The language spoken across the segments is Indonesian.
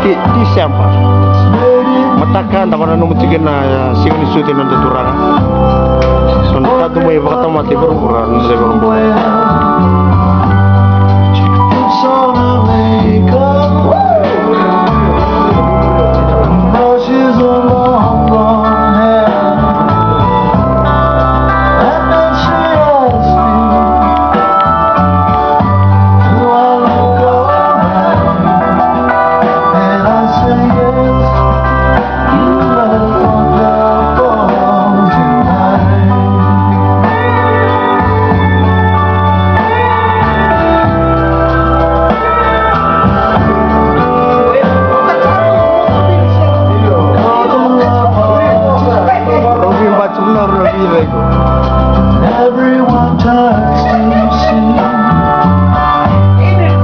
Desember. Matakan tak pernah nunggu tiga na sing disuti nanti turang. Sonta tu mai bakal mati berukuran dari berumbu. Everyone turns to see this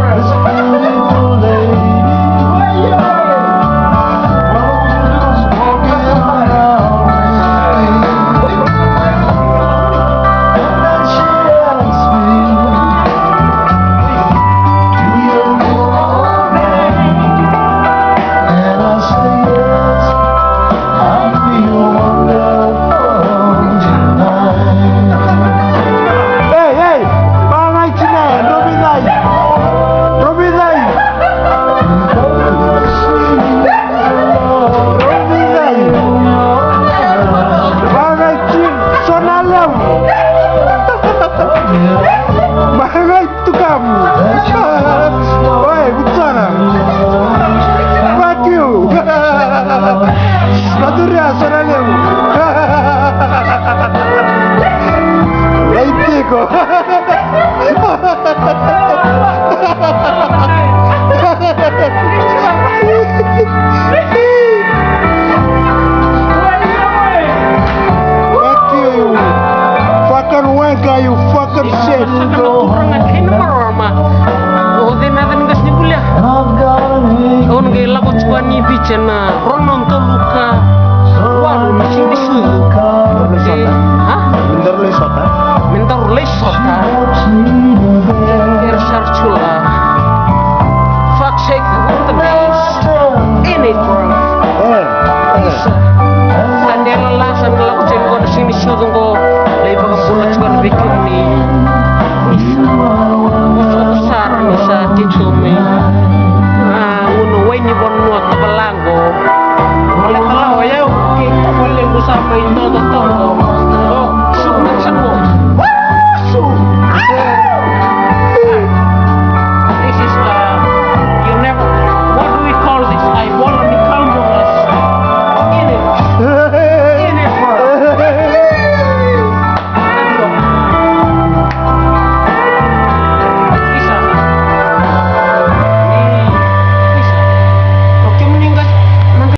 beautiful lady walking around with me. And then she asks me, do you know me? And I say yes, I feel wonderful tonight. Hey, pangai Cina, Robin Lai. Pangai Cina, Sonalam. Pangai tu kamu. Oi, bukan. Fuck you. Maduria, Sonalam. Leiteko. Fuck you. Fucking wanker, you fucking shit. Bentar lesota. Ershar chula. Fuck shake the days. In it, bro. Sandela lah, sandela aku cek kau sini syuting kau. Lepas kau pulang cuman bikin ni. Besar nisa gitu me. Uno wini bon nuat pelanggo.